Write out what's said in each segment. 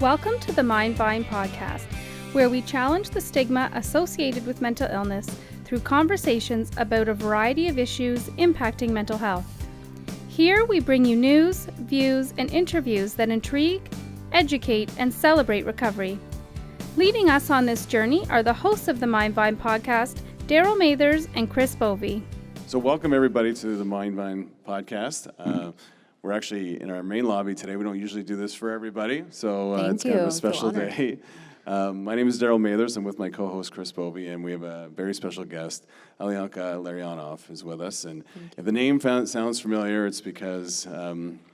Welcome to the Mind Vine podcast, where we challenge the stigma associated with mental illness through conversations about a variety of issues impacting mental health. Here we bring you news, views, and interviews that intrigue, educate, and celebrate recovery. Leading us on this journey are the hosts of the Mind Vine podcast, Darryl Mathers and Chris Bovie. So welcome everybody to the Mind Vine podcast. We're actually in our main lobby today. We don't usually do this for everybody, so it's kind of a special day. My name is Darryl Mathers. I'm with my co-host Chris Bovie, and we have a very special guest. Alyonka Larionov is with us, and if the name sounds familiar, it's because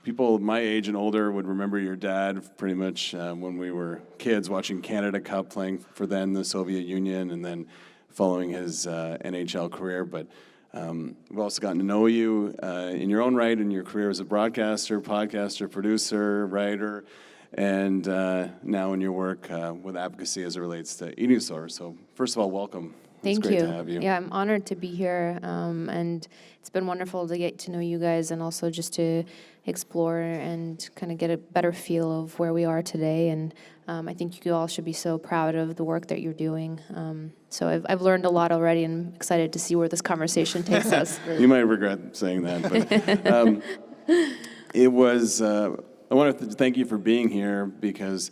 people my age and older would remember your dad pretty much when we were kids watching Canada Cup, playing for then the Soviet Union, and then following his NHL career. But we've also gotten to know you in your own right in your career as a broadcaster, podcaster, producer, writer, and now in your work with advocacy as it relates to eating disorders. So first of all, welcome. Thank it's great you. To have you. Yeah, I'm honored to be here, and it's been wonderful to get to know you guys and also just to explore and kind of get a better feel of where we are today. And I think you all should be so proud of the work that you're doing. So I've learned a lot already, and I'm excited to see where this conversation takes us. You might regret saying that, but it was. I want to thank you for being here because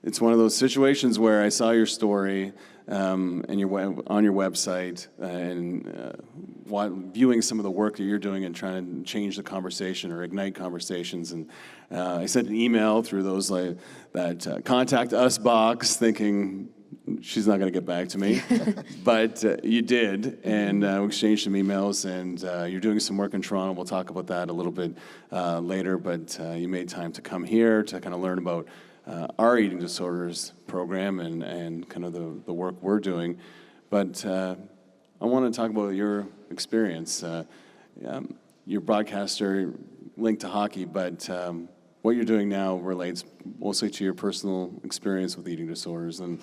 it's one of those situations where I saw your story and on your website and viewing some of the work that you're doing and trying to change the conversation or ignite conversations. And I sent an email through those that contact us box, thinking she's not going to get back to me, but you did, and we exchanged some emails, and you're doing some work in Toronto. We'll talk about that a little bit later, but you made time to come here to kind of learn about our eating disorders program and kind of the work we're doing. But I want to talk about your experience. You're a broadcaster linked to hockey, but what you're doing now relates mostly to your personal experience with eating disorders. And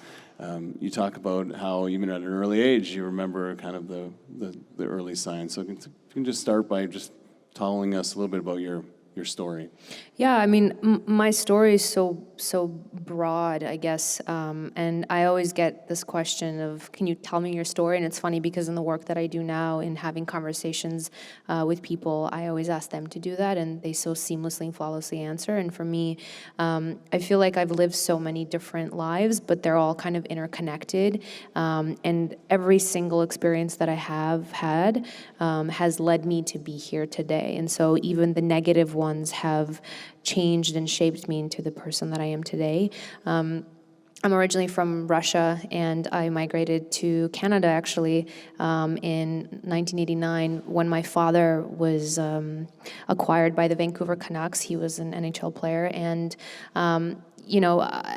you talk about how even at an early age you remember kind of the early signs. So you can just start by just telling us a little bit about your story. Yeah, I mean, my story is so broad, I guess, and I always get this question of, can you tell me your story? And it's funny because in the work that I do now, in having conversations with people, I always ask them to do that, and they so seamlessly and flawlessly answer. And for me, I feel like I've lived so many different lives, but they're all kind of interconnected, and every single experience that I have had has led me to be here today. And so even the negative ones have changed and shaped me into the person that I am today. I'm originally from Russia, and I migrated to Canada actually in 1989 when my father was acquired by the Vancouver Canucks. He was an NHL player, and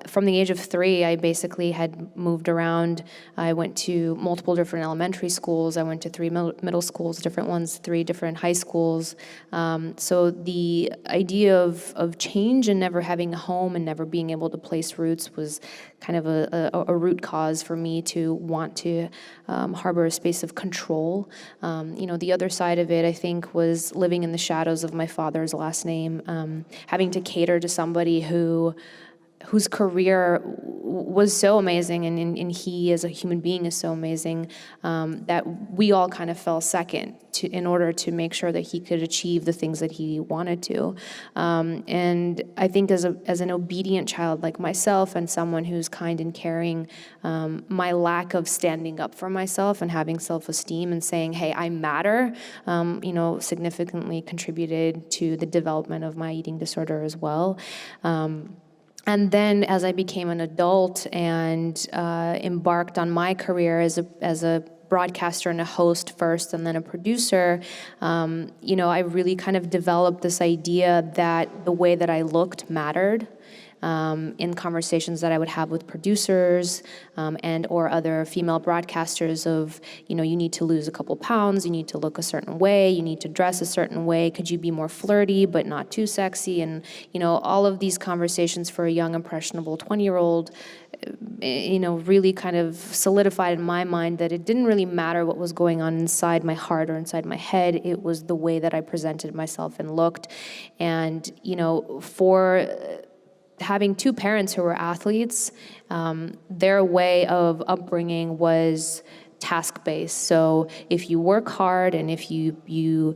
from the age of 3, I basically had moved around. I went to multiple different elementary schools. I went to 3 middle schools, different ones, 3 different high schools. So the idea of change and never having a home and never being able to place roots was kind of a root cause for me to want to harbor a space of control. The other side of it, I think, was living in the shadows of my father's last name, having to cater to somebody whose career was so amazing, and he as a human being is so amazing, that we all kind of fell second in order to make sure that he could achieve the things that he wanted to. And I think as an obedient child like myself and someone who's kind and caring, my lack of standing up for myself and having self-esteem and saying, hey, I matter, significantly contributed to the development of my eating disorder as well. And then as I became an adult and embarked on my career as a broadcaster and a host first and then a producer, I really kind of developed this idea that the way that I looked mattered. In conversations that I would have with producers and or other female broadcasters of, you need to lose a couple pounds, you need to look a certain way, you need to dress a certain way, could you be more flirty but not too sexy? And, all of these conversations for a young, impressionable 20-year-old, really kind of solidified in my mind that it didn't really matter what was going on inside my heart or inside my head. It was the way that I presented myself and looked. And, for having two parents who were athletes, their way of upbringing was task-based. So if you work hard and if you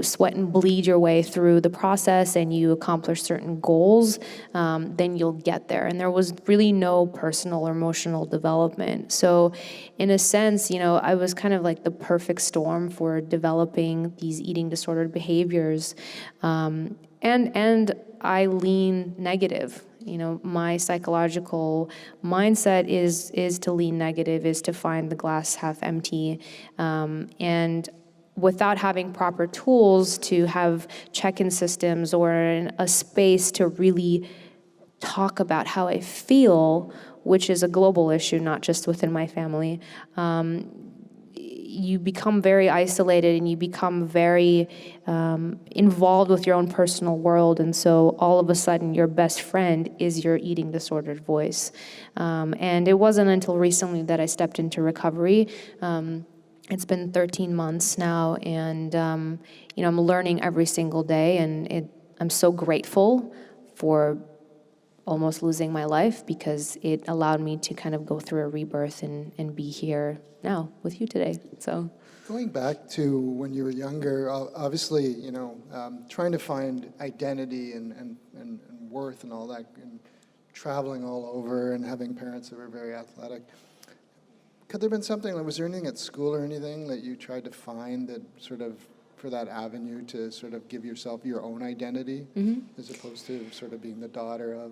sweat and bleed your way through the process and you accomplish certain goals, then you'll get there. And there was really no personal or emotional development. So in a sense, I was kind of like the perfect storm for developing these eating disordered behaviors. And I lean negative. My psychological mindset is to lean negative, is to find the glass half empty. And without having proper tools to have check-in systems or a space to really talk about how I feel, which is a global issue, not just within my family, you become very isolated and you become very involved with your own personal world. And so all of a sudden your best friend is your eating disordered voice. And it wasn't until recently that I stepped into recovery. It's been 13 months now, and I'm learning every single day, and I'm so grateful for almost losing my life, because it allowed me to kind of go through a rebirth and be here now with you today. So going back to when you were younger, obviously, trying to find identity and worth and all that, and traveling all over and having parents that were very athletic. Could there have been something, was there anything at school or anything that you tried to find that sort of, for that avenue to sort of give yourself your own identity, as opposed to sort of being the daughter of?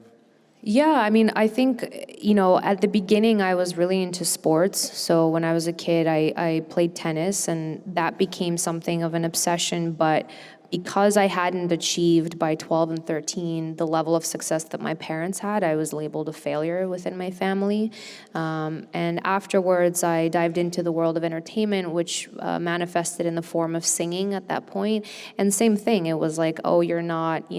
Yeah, I think, at the beginning I was really into sports. So when I was a kid, I played tennis, and that became something of an obsession. But because I hadn't achieved by 12 and 13 the level of success that my parents had, I was labeled a failure within my family. And afterwards, I dived into the world of entertainment, which manifested in the form of singing at that point. And same thing, it was like, oh, you're not,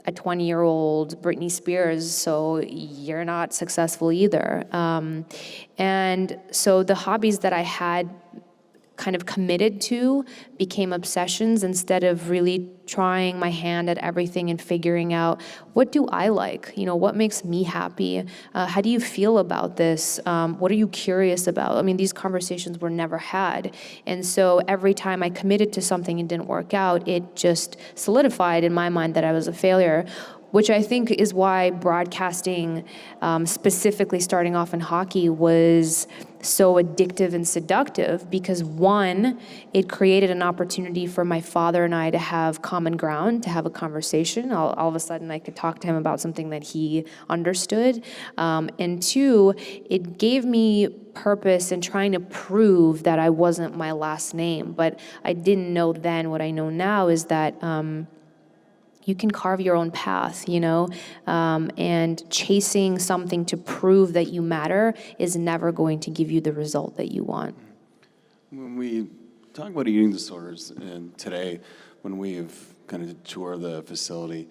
a 20-year-old Britney Spears, so you're not successful either. And so the hobbies that I had kind of committed to became obsessions, instead of really trying my hand at everything and figuring out, what do I like? What makes me happy? How do you feel about this? What are you curious about? These conversations were never had. And so every time I committed to something and didn't work out, it just solidified in my mind that I was a failure, which I think is why broadcasting, specifically starting off in hockey, was so addictive and seductive, because one, it created an opportunity for my father and I to have common ground, to have a conversation. All of a sudden I could talk to him about something that he understood. And two, it gave me purpose in trying to prove that I wasn't my last name. But I didn't know then. What I know now is that you can carve your own path, and chasing something to prove that you matter is never going to give you the result that you want. When we talk about eating disorders, and today, when we've kind of toured the facility,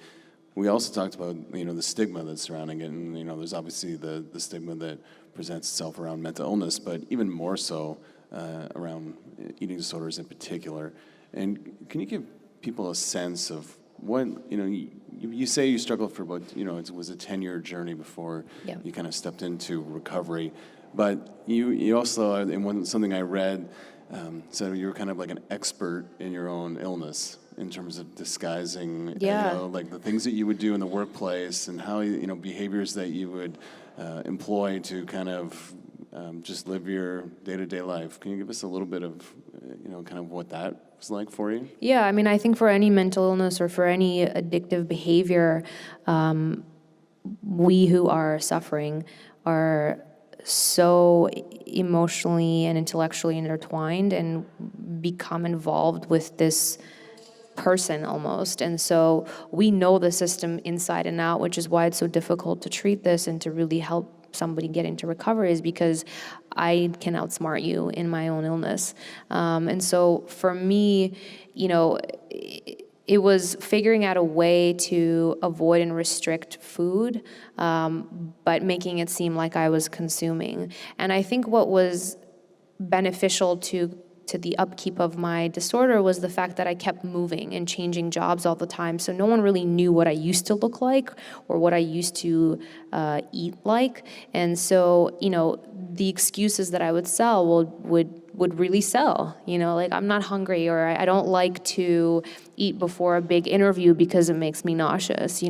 we also talked about, the stigma that's surrounding it, and, there's obviously the stigma that presents itself around mental illness, but even more so around eating disorders in particular. And can you give people a sense of what, you say you struggled for about, it was a 10-year journey before you kind of stepped into recovery, but you also, and something I read, said you were kind of like an expert in your own illness in terms of disguising, like the things that you would do in the workplace and how, behaviors that you would employ to kind of just live your day-to-day life. Can you give us a little bit of, kind of what that was like for you? Yeah, I think for any mental illness or for any addictive behavior, we who are suffering are so emotionally and intellectually intertwined and become involved with this person almost. And so we know the system inside and out, which is why it's so difficult to treat this and to really help somebody get into recovery, is because I can outsmart you in my own illness. And so for me, it was figuring out a way to avoid and restrict food, but making it seem like I was consuming. And I think what was beneficial to the upkeep of my disorder was the fact that I kept moving and changing jobs all the time. So no one really knew what I used to look like or what I used to eat like. And so, the excuses that I would sell would really sell. Like, I'm not hungry, or I don't like to eat before a big interview because it makes me nauseous.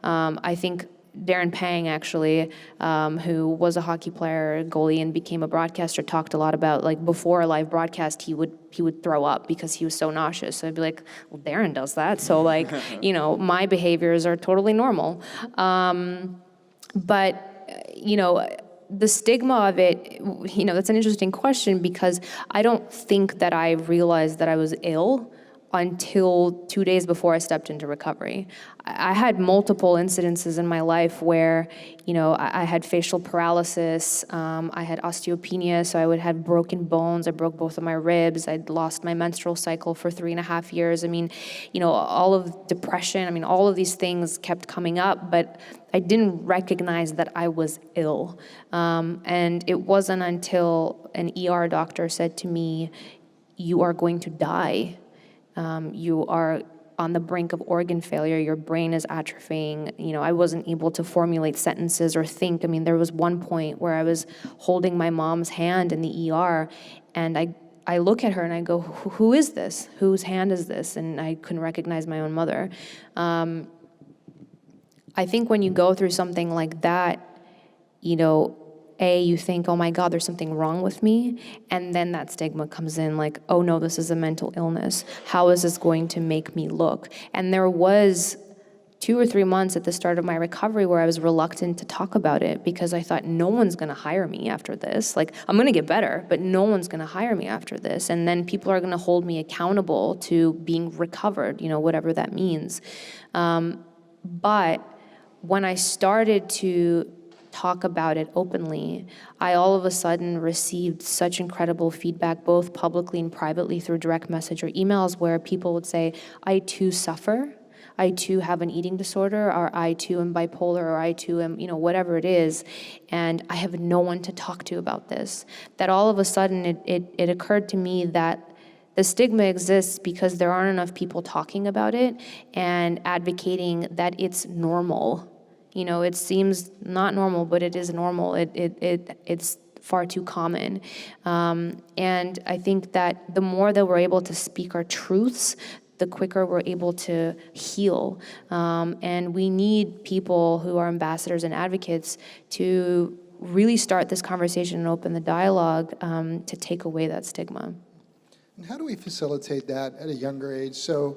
I think Darren Pang, actually, who was a hockey player, goalie, and became a broadcaster, talked a lot about, like, before a live broadcast, he would throw up because he was so nauseous. So I'd be like, well, Darren does that, so, like, my behaviors are totally normal. But the stigma of it, that's an interesting question, because I don't think that I realized that I was ill until 2 days before I stepped into recovery. I had multiple incidences in my life where, I had facial paralysis, I had osteopenia, so I would have broken bones, I broke both of my ribs, I'd lost my menstrual cycle for 3.5 years. All of depression, all of these things kept coming up, but I didn't recognize that I was ill. And it wasn't until an ER doctor said to me, "You are going to die. You are on the brink of organ failure, your brain is atrophying." I wasn't able to formulate sentences or think. There was one point where I was holding my mom's hand in the ER, and I look at her and I go, who is this? Whose hand is this? And I couldn't recognize my own mother. I think when you go through something like that, you think, oh my God, there's something wrong with me. And then that stigma comes in, like, oh no, this is a mental illness. How is this going to make me look? And there was 2 or 3 months at the start of my recovery where I was reluctant to talk about it, because I thought, no one's gonna hire me after this. Like, I'm gonna get better, but no one's gonna hire me after this. And then people are gonna hold me accountable to being recovered, whatever that means. But when I started to talk about it openly, I all of a sudden received such incredible feedback, both publicly and privately through direct message or emails, where people would say, I too suffer, I too have an eating disorder, or I too am bipolar, or I too am, whatever it is, and I have no one to talk to about this. That all of a sudden it occurred to me that the stigma exists because there aren't enough people talking about it and advocating that it's normal. It seems not normal, but it is normal. It's far too common. And I think that the more that we're able to speak our truths, the quicker we're able to heal. And we need people who are ambassadors and advocates to really start this conversation and open the dialogue to take away that stigma. And how do we facilitate that at a younger age? So,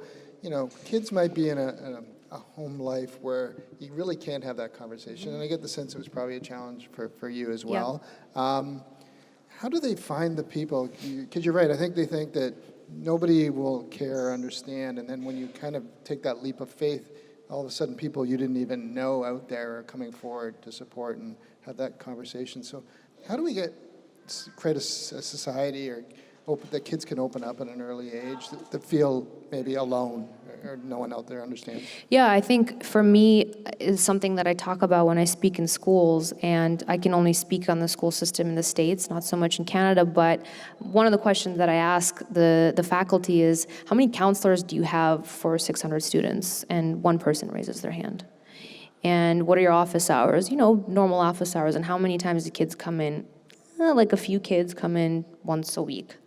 kids might be in a home life where you really can't have that conversation. And I get the sense it was probably a challenge for you as well. Yeah. How do they find the people? Because you're right, I think they think that nobody will care or understand. And then when you kind of take that leap of faith, all of a sudden people you didn't even know out there are coming forward to support and have that conversation. So how do we create a society or that kids can open up at an early age that feel maybe alone or no one out there understands? Yeah, I think for me, it's something that I talk about when I speak in schools, and I can only speak on the school system in the States, not so much in Canada, but one of the questions that I ask the faculty is, how many counselors do you have for 600 students? And one person raises their hand. And what are your office hours? Normal office hours. And how many times do kids come in? Like a few kids come in once a week.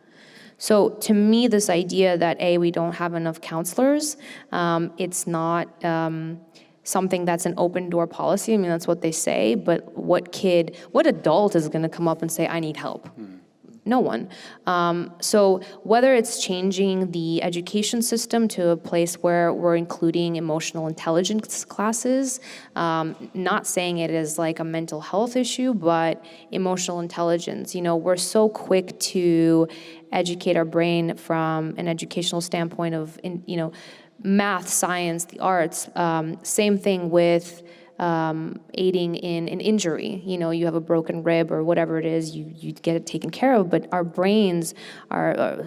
So to me, this idea that we don't have enough counselors, it's not something that's an open door policy. That's what they say, but what adult is gonna come up and say, I need help? No one. So whether it's changing the education system to a place where we're including emotional intelligence classes, not saying it is like a mental health issue, but emotional intelligence. We're so quick to educate our brain from an educational standpoint of, math, science, the arts. Same thing with aiding in an injury. You know, you have a broken rib or whatever it is, you get it taken care of, but our brains are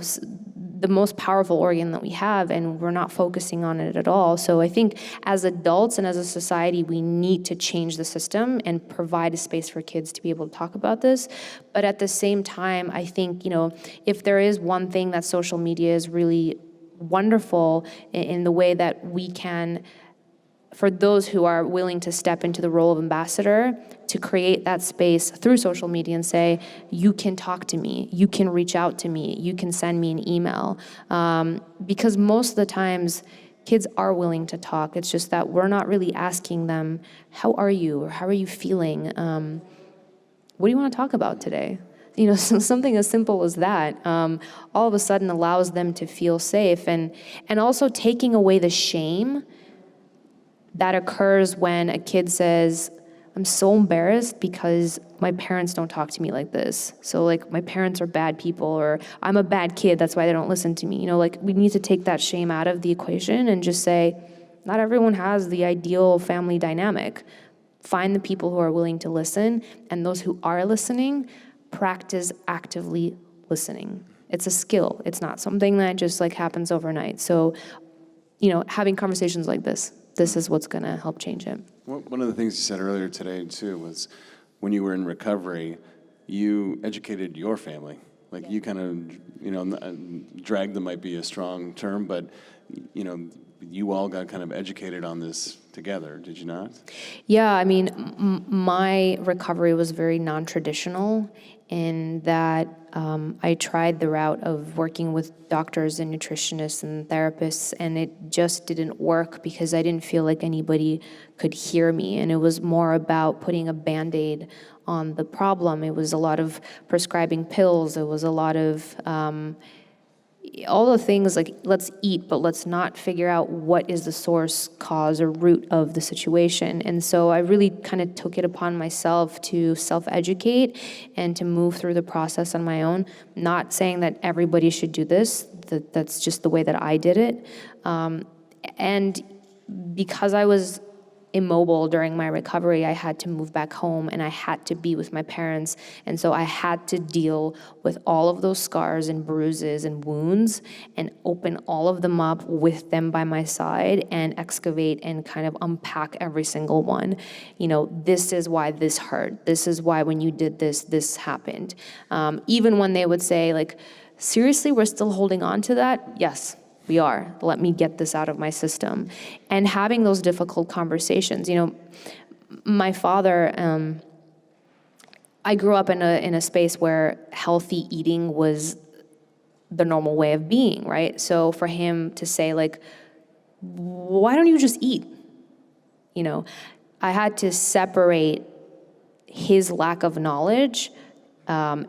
the most powerful organ that we have, and we're not focusing on it at all. So I think as adults and as a society, we need to change the system and provide a space for kids to be able to talk about this. But at the same time, I think, you know, if there is one thing that social media is really wonderful in the way that we can, for those who are willing to step into the role of ambassador, to create that space through social media and say, you can talk to me, you can reach out to me, you can send me an email. Because most of the times, kids are willing to talk. It's just that we're not really asking them, how are you, or how are you feeling? What do you want to talk about today? You know, something as simple as that, all of a sudden allows them to feel safe, and also taking away the shame that occurs when a kid says, I'm so embarrassed because my parents don't talk to me like this. So like my parents are bad people, or I'm a bad kid, that's why they don't listen to me. You know, like we need to take that shame out of the equation and just say, not everyone has the ideal family dynamic. Find the people who are willing to listen, and those who are listening, practice actively listening. It's a skill. It's not something that just like happens overnight. So, you know, having conversations like this is what's going to help change it. One of the things you said earlier today, too, was when you were in recovery, you educated your family. Like you kind of, you know, dragged them might be a strong term, but, you know, you all got kind of educated on this together, did you not? Yeah, I mean, my recovery was very non-traditional in that I tried the route of working with doctors and nutritionists and therapists, and it just didn't work because I didn't feel like anybody could hear me, and it was more about putting a Band-Aid on the problem. It was a lot of prescribing pills. It was a lot of all the things like, let's eat, but let's not figure out what is the source, cause, or root of the situation. And so I really kind of took it upon myself to self-educate and to move through the process on my own. Not saying that everybody should do this, that's just the way that I did it. And because I was immobile during my recovery, I had to move back home and I had to be with my parents. And so I had to deal with all of those scars and bruises and wounds and open all of them up with them by my side and excavate and kind of unpack every single one. You know, this is why this hurt. This is why when you did this, this happened. Even when they would say like, seriously, we're still holding on to that? Yes. We are. Let me get this out of my system. And having those difficult conversations. You know, my father, I grew up in a space where healthy eating was the normal way of being, right? So for him to say like, why don't you just eat? You know, I had to separate his lack of knowledge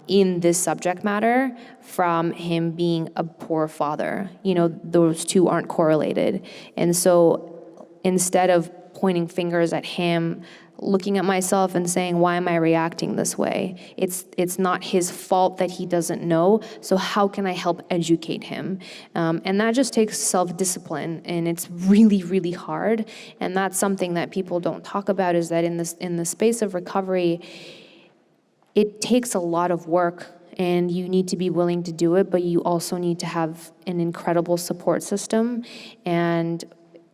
in this subject matter from him being a poor father. You know, those two aren't correlated. And so instead of pointing fingers at him, looking at myself and saying, why am I reacting this way? It's not his fault that he doesn't know, so how can I help educate him? And that just takes self-discipline, and it's really, really hard. And that's something that people don't talk about, is that in the space of recovery, it takes a lot of work, and you need to be willing to do it, but you also need to have an incredible support system. And,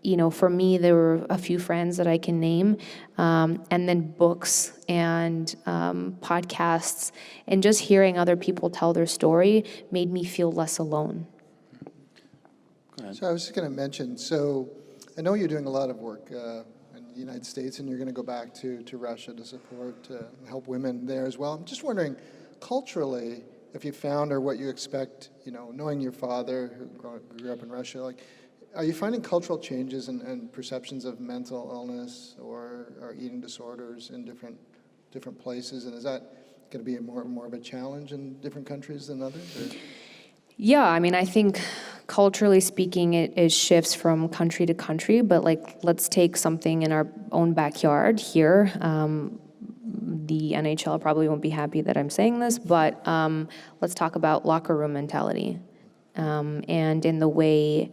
you know, for me, there were a few friends that I can name, and then books and podcasts, and just hearing other people tell their story made me feel less alone. Go ahead. So I was just going to mention, so I know you're doing a lot of work in the United States, and you're going to go back to Russia to support and help women there as well. I'm just wondering, culturally, if you found or what you expect, you know, knowing your father who grew up in Russia, like, are you finding cultural changes and perceptions of mental illness or eating disorders in different places? And is that going to be more of a challenge in different countries than others? Or? Yeah, I mean, I think culturally speaking, it shifts from country to country, but like, let's take something in our own backyard here. The NHL probably won't be happy that I'm saying this, but let's talk about locker room mentality. And in the way,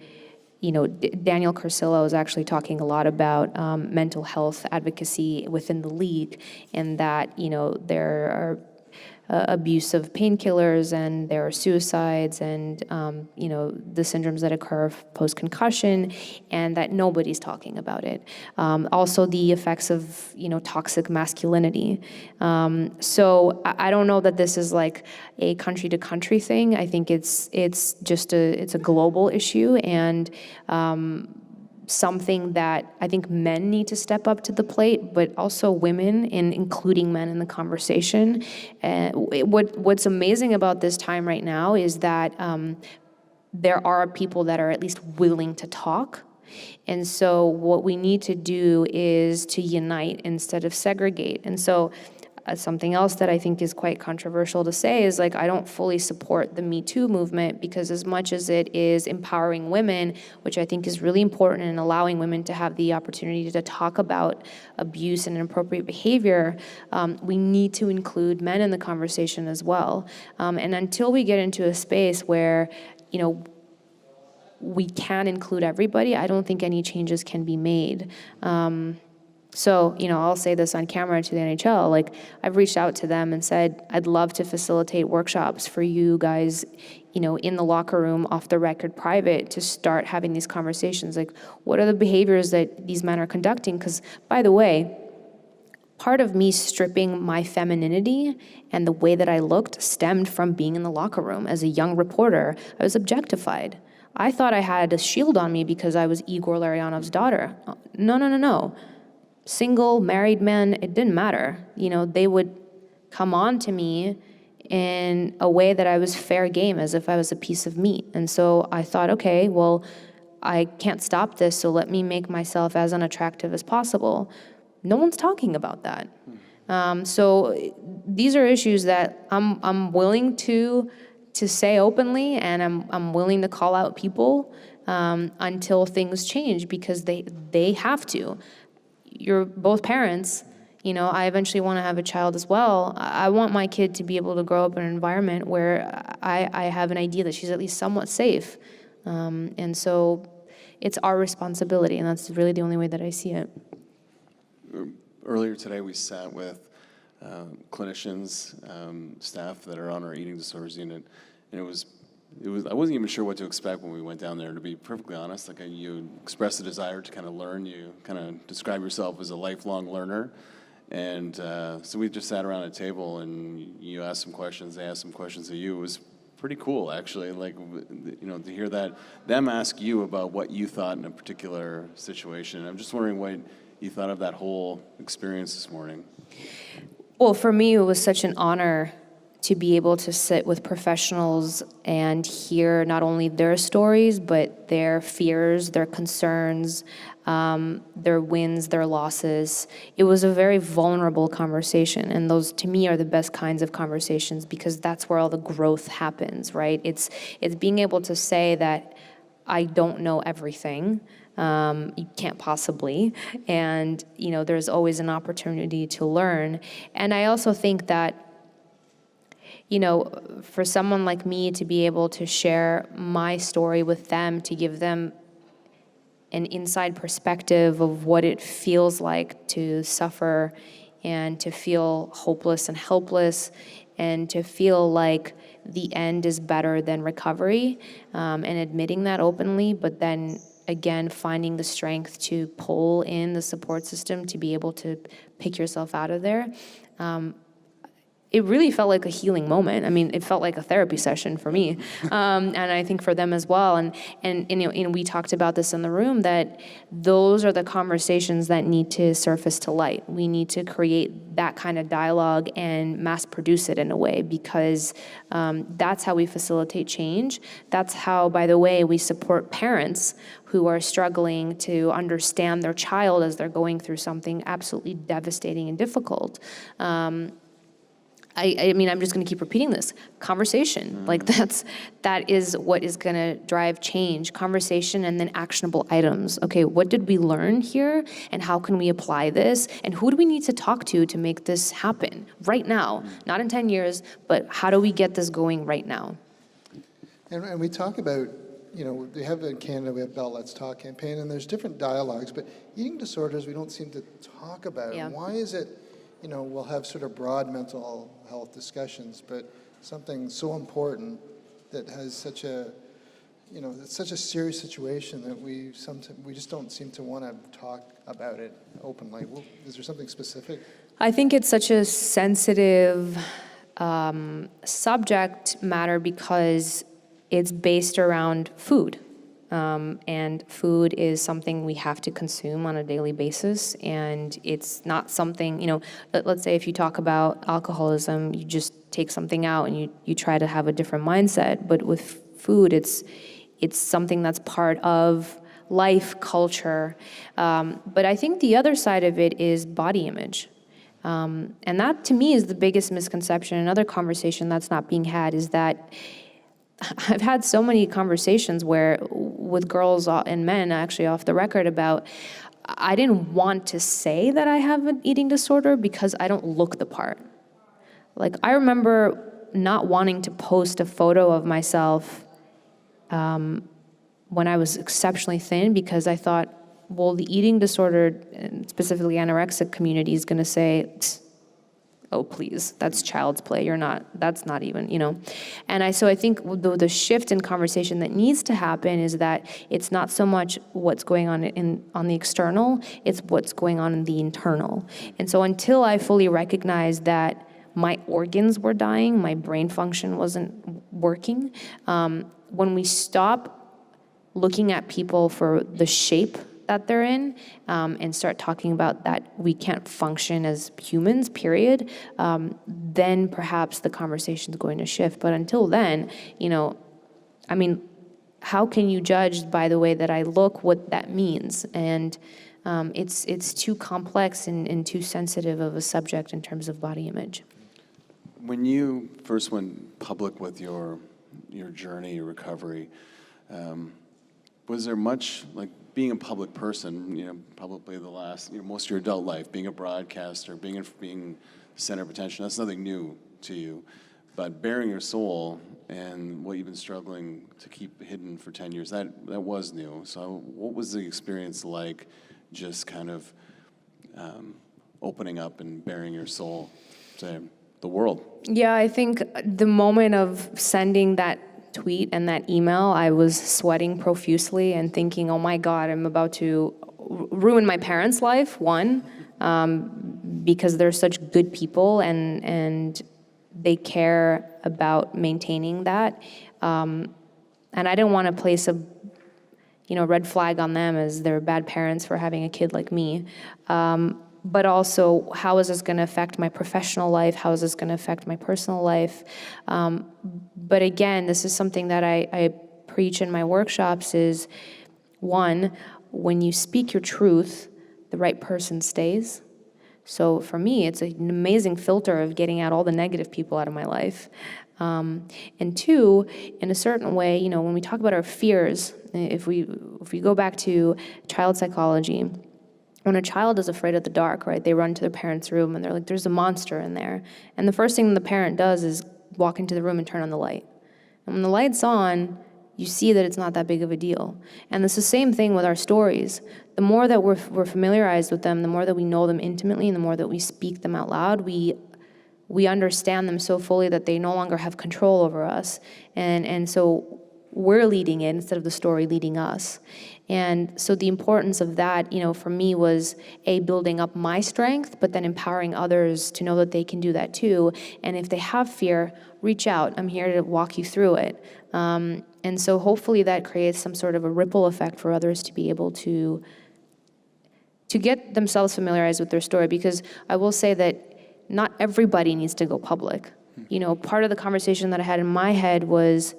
Daniel Carcillo is actually talking a lot about mental health advocacy within the league, and that, there are abuse of painkillers, and there are suicides, and the syndromes that occur post-concussion, and that nobody's talking about it. Also the effects of toxic masculinity. So I don't know that this is like a country to country thing. I think it's a global issue, and something that I think men need to step up to the plate, but also women, and including men in the conversation. What's amazing about this time right now is that there are people that are at least willing to talk. And so what we need to do is to unite instead of segregate. And so something else that I think is quite controversial to say is, like, I don't fully support the Me Too movement, because as much as it is empowering women, which I think is really important, and allowing women to have the opportunity to talk about abuse and inappropriate behavior, we need to include men in the conversation as well. And until we get into a space where, we can include everybody, I don't think any changes can be made. So, I'll say this on camera to the NHL, like, I've reached out to them and said, I'd love to facilitate workshops for you guys, in the locker room, off the record, private, to start having these conversations. Like, what are the behaviors that these men are conducting? Because, by the way, part of me stripping my femininity and the way that I looked stemmed from being in the locker room. As a young reporter, I was objectified. I thought I had a shield on me because I was Igor Larionov's daughter. No. Single, married men, it didn't matter. They would come on to me in a way that I was fair game, as if I was a piece of meat. And so I thought, okay, well, I can't stop this, so let me make myself as unattractive as possible. No one's talking about that. So these are issues that I'm willing to say openly, and I'm willing to call out people until things change, because they have to. You're both parents. I eventually want to have a child as well. I want my kid to be able to grow up in an environment where I have an idea that she's at least somewhat safe. And so it's our responsibility, and that's really the only way that I see it. Earlier today, we sat with clinicians, staff that are on our eating disorders unit, and it was I wasn't even sure what to expect when we went down there, to be perfectly honest. Like, you expressed a desire to kind of learn. You kind of describe yourself as a lifelong learner. And so we just sat around a table, and you asked some questions, they asked some questions of you. It was pretty cool, actually, like, to hear them ask you about what you thought in a particular situation. I'm just wondering what you thought of that whole experience this morning. Well, for me, it was such an honor to be able to sit with professionals and hear not only their stories, but their fears, their concerns, their wins, their losses. It was a very vulnerable conversation, and those, to me, are the best kinds of conversations, because that's where all the growth happens, right? It's being able to say that I don't know everything. You can't possibly, and there's always an opportunity to learn. And I also think that for someone like me to be able to share my story with them, to give them an inside perspective of what it feels like to suffer and to feel hopeless and helpless, and to feel like the end is better than recovery, and admitting that openly, but then again finding the strength to pull in the support system to be able to pick yourself out of there. It really felt like a healing moment. I mean, it felt like a therapy session for me, and I think for them as well. And we talked about this in the room, that those are the conversations that need to surface to light. We need to create that kind of dialogue and mass produce it in a way, because that's how we facilitate change. That's how, by the way, we support parents who are struggling to understand their child as they're going through something absolutely devastating and difficult. I mean, I'm just going to keep repeating this. Conversation, like that is what is going to drive change. Conversation, and then actionable items. Okay, what did we learn here, and how can we apply this, and who do we need to talk to make this happen right now? Not in 10 years, but how do we get this going right now? And we talk about we have in Canada, we have Bell Let's Talk campaign, and there's different dialogues, but eating disorders we don't seem to talk about. Yeah. Why is it, we'll have sort of broad mental health discussions, but something so important that has such a, it's such a serious situation that we just don't seem to want to talk about it openly. Well, is there something specific? I think it's such a sensitive subject matter because it's based around food. And food is something we have to consume on a daily basis. And it's not something, let's say if you talk about alcoholism, you just take something out and you try to have a different mindset. But with food, it's something that's part of life, culture. But I think the other side of it is body image. And that, to me, is the biggest misconception. Another conversation that's not being had is that I've had so many conversations with girls and men, actually off the record, about I didn't want to say that I have an eating disorder because I don't look the part. Like, I remember not wanting to post a photo of myself when I was exceptionally thin because I thought, well, the eating disorder, and specifically anorexic community, is going to say, oh, please, that's child's play. That's not even, And so I think the shift in conversation that needs to happen is that it's not so much what's going on the external, it's what's going on in the internal. And so until I fully recognize that my organs were dying, my brain function wasn't working, when we stop looking at people for the shape that they're in, and start talking about that we can't function as humans, period, then perhaps the conversation is going to shift. But until then, how can you judge by the way that I look what that means? And it's too complex and too sensitive of a subject in terms of body image. When you first went public with your journey, your recovery, was there much, like, being a public person, probably the last, most of your adult life, being a broadcaster, being center of attention, that's nothing new to you. But bearing your soul and what you've been struggling to keep hidden for 10 years, that was new. So what was the experience like, just kind of opening up and bearing your soul to the world? Yeah, I think the moment of sending that tweet and that email, I was sweating profusely and thinking, oh my God, I'm about to ruin my parents' life, one, because they're such good people and they care about maintaining that. And I didn't want to place a red flag on them as they're bad parents for having a kid like me. But also, how is this going to affect my professional life? How is this going to affect my personal life? But again, this is something that I preach in my workshops is, one, when you speak your truth, the right person stays. So for me, it's an amazing filter of getting out all the negative people out of my life. And two, in a certain way, when we talk about our fears, if we go back to child psychology, when a child is afraid of the dark, right, they run to their parents' room and they're like, there's a monster in there. And the first thing the parent does is walk into the room and turn on the light. And when the light's on, you see that it's not that big of a deal. And it's the same thing with our stories. The more that we're familiarized with them, the more that we know them intimately, and the more that we speak them out loud, we understand them so fully that they no longer have control over us. And so we're leading it instead of the story leading us. And so the importance of that, for me was building up my strength, but then empowering others to know that they can do that too. And if they have fear, reach out. I'm here to walk you through it. And so hopefully that creates some sort of a ripple effect for others to be able to get themselves familiarized with their story. Because I will say that not everybody needs to go public. Part of the conversation that I had in my head was,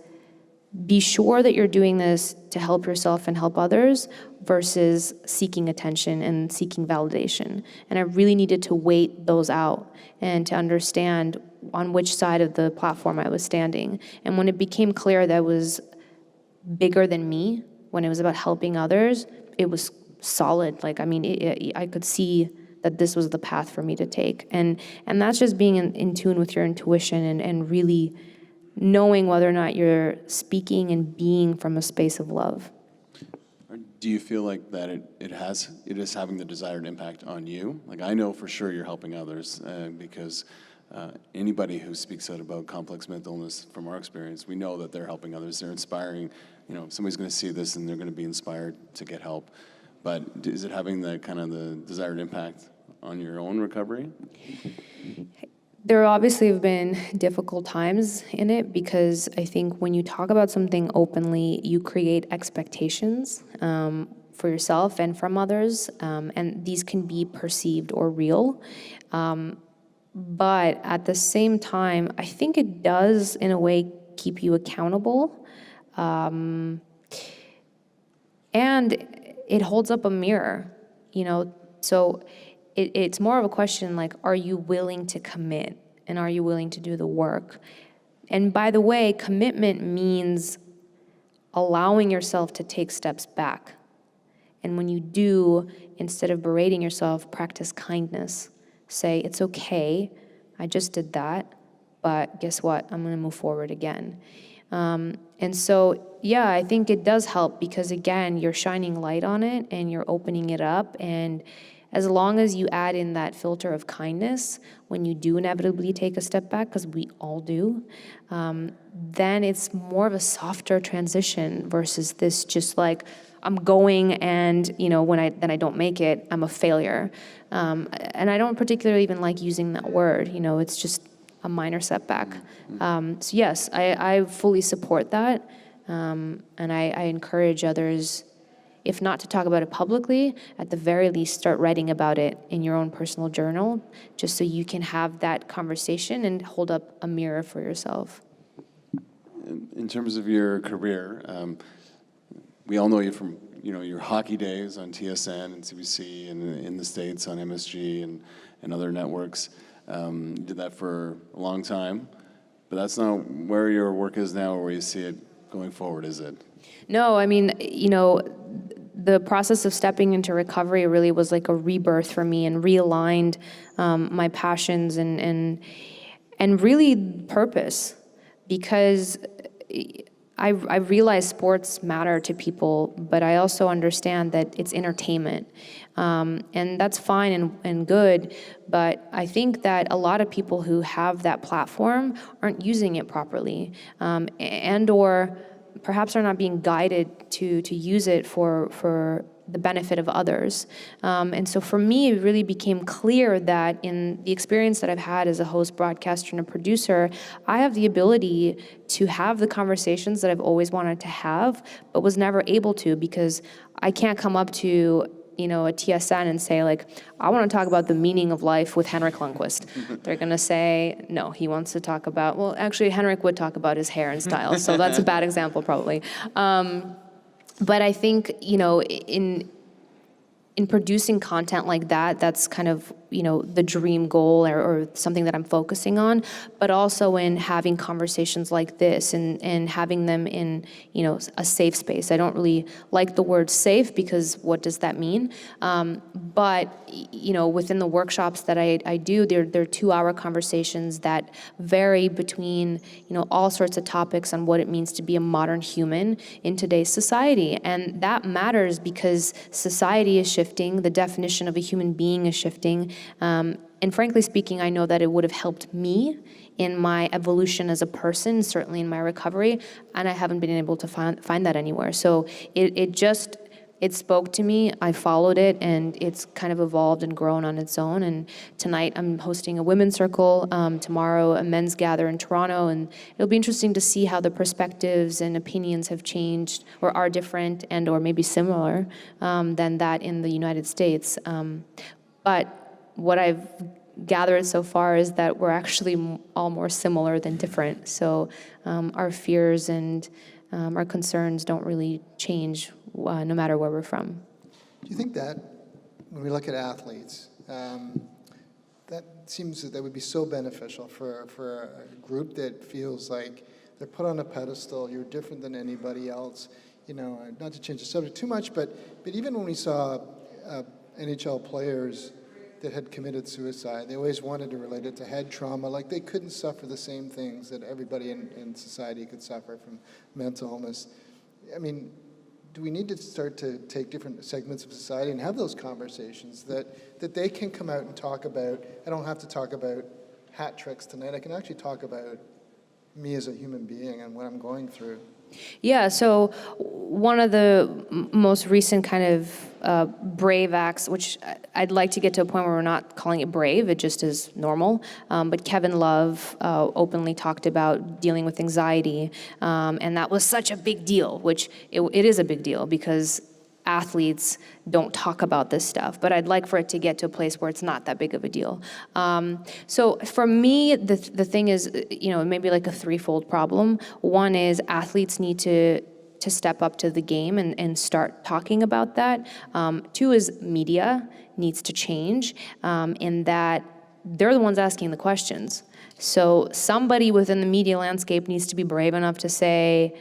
be sure that you're doing this to help yourself and help others versus seeking attention and seeking validation. And I really needed to wait those out and to understand on which side of the platform I was standing. And when it became clear that it was bigger than me, when it was about helping others, it was solid. I could see that this was the path for me to take. And that's just being in tune with your intuition and really knowing whether or not you're speaking and being from a space of love. Do you feel like that it is having the desired impact on you? Like, I know for sure you're helping others because anybody who speaks out about complex mental illness, from our experience, we know that they're helping others. They're inspiring. You know, somebody's going to see this and they're going to be inspired to get help. But is it having the kind of the desired impact on your own recovery? There obviously have been difficult times in it because I think when you talk about something openly, you create expectations for yourself and from others, and these can be perceived or real. But at the same time, I think it does, in a way, keep you accountable. And it holds up a mirror, you know, so it's more of a question like, are you willing to commit and are you willing to do the work? And by the way, commitment means allowing yourself to take steps back. And when you do, instead of berating yourself, practice kindness. Say, it's okay, I just did that, but guess what? I'm gonna move forward again. And so, yeah, I think it does help because, again, you're shining light on it and you're opening it up. And as long as you add in that filter of kindness, when you do inevitably take a step back, because we all do, then it's more of a softer transition versus this just like, I'm going and, you know, when I don't make it, I'm a failure. And I don't particularly even like using that word, you know, it's just a minor setback. So yes, I fully support that. And I encourage others, if not to talk about it publicly, at the very least start writing about it in your own personal journal, just so you can have that conversation and hold up a mirror for yourself. In terms of your career, we all know you from, you know, your hockey days on TSN and CBC and in the States on MSG and other networks. You did that for a long time, but that's not where your work is now or where you see it going forward, is it? No, I mean, you know, the process of stepping into recovery really was like a rebirth for me and realigned my passions and really purpose, because I realize sports matter to people, but I also understand that it's entertainment. And that's fine and good, but I think that a lot of people who have that platform aren't using it properly, and or perhaps are not being guided to use it for the benefit of others. And so for me, it really became clear that in the experience that I've had as a host, broadcaster, and a producer, I have the ability to have the conversations that I've always wanted to have, but was never able to because I can't come up to, you know, a TSN and say like, I want to talk about the meaning of life with Henrik Lundqvist. They're going to say, no, he wants to talk about, well, actually Henrik would talk about his hair and style. So that's a bad example probably. But I think, you know, in producing content like that, that's kind of, you know, the dream goal or something that I'm focusing on, but also in having conversations like this and having them in, you know, a safe space. I don't really like the word safe because what does that mean? But, you know, within the workshops that I do, they're 2-hour conversations that vary between, you know, all sorts of topics on what it means to be a modern human in today's society. And that matters because society is shifting, the definition of a human being is shifting. And frankly speaking, I know that it would have helped me in my evolution as a person, certainly in my recovery, and I haven't been able to find that anywhere. So it spoke to me, I followed it, and it's kind of evolved and grown on its own. And tonight I'm hosting a women's circle, tomorrow a men's gather in Toronto, and it'll be interesting to see how the perspectives and opinions have changed or are different and or maybe similar than that in the United States. But what I've gathered so far is that we're actually all more similar than different. So our fears and our concerns don't really change no matter where we're from. Do you think that when we look at athletes, that seems that would be so beneficial for a group that feels like they're put on a pedestal, you're different than anybody else, you know, not to change the subject too much, but even when we saw NHL players, that had committed suicide. They always wanted to relate it to head trauma, like they couldn't suffer the same things that everybody in society could suffer from mental illness. I mean, do we need to start to take different segments of society and have those conversations that they can come out and talk about? I don't have to talk about hat tricks tonight. I can actually talk about me as a human being and what I'm going through. Yeah, so one of the most recent kind of brave acts, which I'd like to get to a point where we're not calling it brave, it just is normal, but Kevin Love openly talked about dealing with anxiety, and that was such a big deal, which it is a big deal because athletes don't talk about this stuff, but I'd like for it to get to a place where it's not that big of a deal. So for me, the thing is, maybe like a threefold problem. One is athletes need to step up to the game and start talking about that. Two is media needs to change in that they're the ones asking the questions. So somebody within the media landscape needs to be brave enough to say,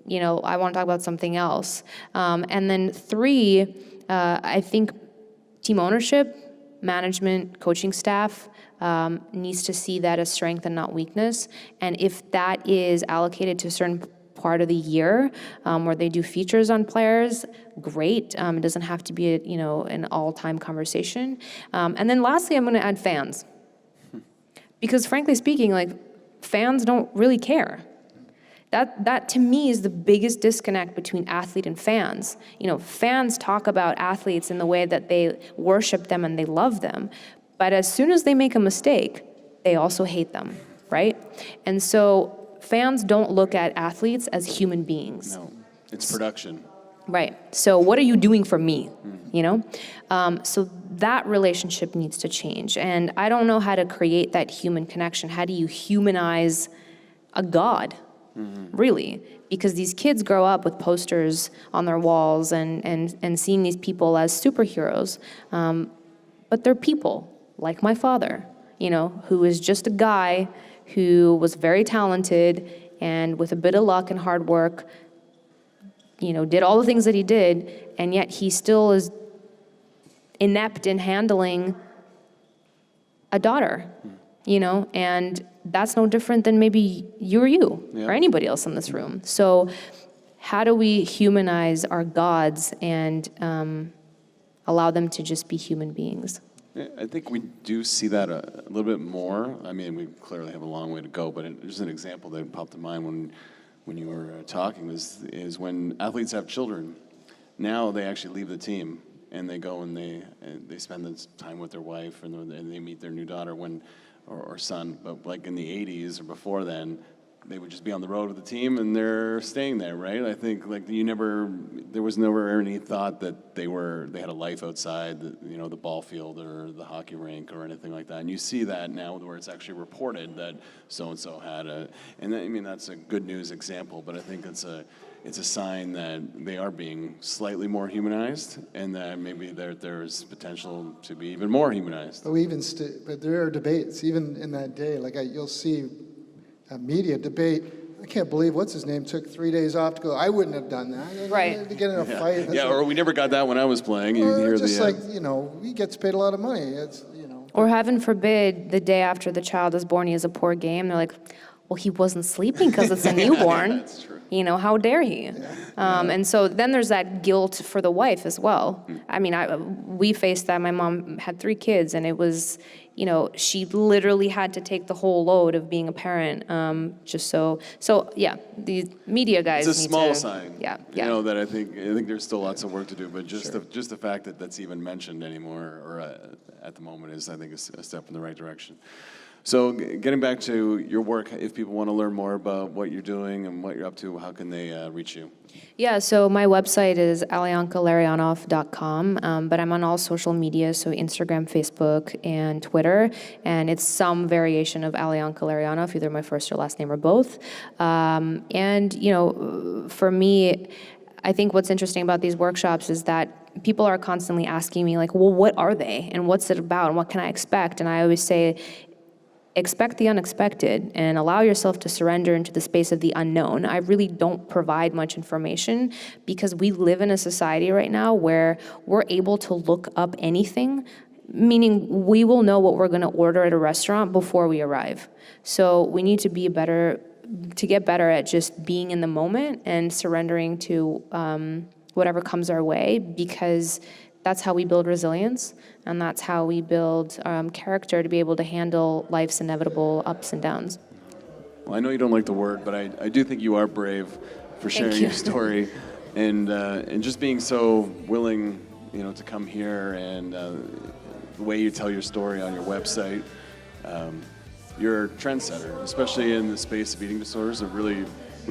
I want to talk about something else. And then three, I think team ownership, management, coaching staff needs to see that as strength and not weakness. And if that is allocated to a certain part of the year where they do features on players, great. It doesn't have to be an all-time conversation. And then lastly, I'm going to add fans. Because frankly speaking, fans don't really care. That to me is the biggest disconnect between athlete and fans. Fans talk about athletes in the way that they worship them and they love them. But as soon as they make a mistake, they also hate them, right? And so fans don't look at athletes as human beings. No, it's production. Right. So what are you doing for me? So that relationship needs to change. And I don't know how to create that human connection. How do you humanize a god? Really, because these kids grow up with posters on their walls and seeing these people as superheroes, but they're people, like my father, who is just a guy who was very talented and with a bit of luck and hard work, did all the things that he did, and yet he still is inept in handling a daughter, and that's no different than maybe you or anybody else in this room. So how do we humanize our gods and allow them to just be human beings? Yeah, I think we do see that a little bit more. I mean, we clearly have a long way to go, but there's an example that popped to mind when you were talking is when athletes have children. Now they actually leave the team and they go and they spend the time with their wife and they meet their new daughter or son, but like in the 80s or before then, they would just be on the road with the team and they're staying there, right? I think there was never any thought that they had a life outside the ball field or the hockey rink or anything like that. And you see that now where it's actually reported that so-and-so had that's a good news example, but I think it's a sign that they are being slightly more humanized, and that maybe there's potential to be even more humanized. But there are debates, even in that day. You'll see a media debate. I can't believe what's his name took 3 days off to go. I wouldn't have done that. Right. To get in a fight. Yeah, or we never got that when I was playing. You hear he gets paid a lot of money. It's Or heaven forbid, the day after the child is born, he has a poor game. They're like, well, he wasn't sleeping because it's a newborn. That's true. How dare he? And so then there's that guilt for the wife as well. I mean, we faced that. My mom had 3 kids, and it was, she literally had to take the whole load of being a parent. So yeah, the media guys. It's a small sign. Yeah. That I think there's still lots of work to do, but just the fact that that's even mentioned anymore or at the moment is, I think, a step in the right direction. So getting back to your work, if people want to learn more about what you're doing and what you're up to, how can they reach you? Yeah, so my website is alyonkalarionov.com, but I'm on all social media, so Instagram, Facebook, and Twitter, and it's some variation of Alyonka Larionov, either my first or last name or both. For me, I think what's interesting about these workshops is that people are constantly asking me, well, what are they, and what's it about, and what can I expect? And I always say, expect the unexpected and allow yourself to surrender into the space of the unknown. I really don't provide much information because we live in a society right now where we're able to look up anything meaning we will know what we're going to order at a restaurant before we arrive. So we need to get better at just being in the moment and surrendering to whatever comes our way, because that's how we build resilience, and that's how we build character to be able to handle life's inevitable ups and downs. Well, I know you don't like the word, but I do think you are brave for sharing your story, and just being so willing, to come here, and the way you tell your story on your website. You're a trendsetter, especially in the space of eating disorders. We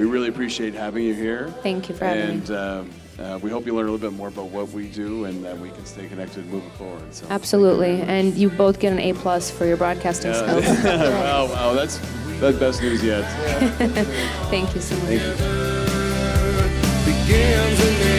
really appreciate having you here. Thank you for having me. And we hope you learn a little bit more about what we do, and that we can stay connected moving forward. So. Absolutely, and you both get an A+ for your broadcasting skills. Wow, that's best news yet. Thank you so much. Thank you.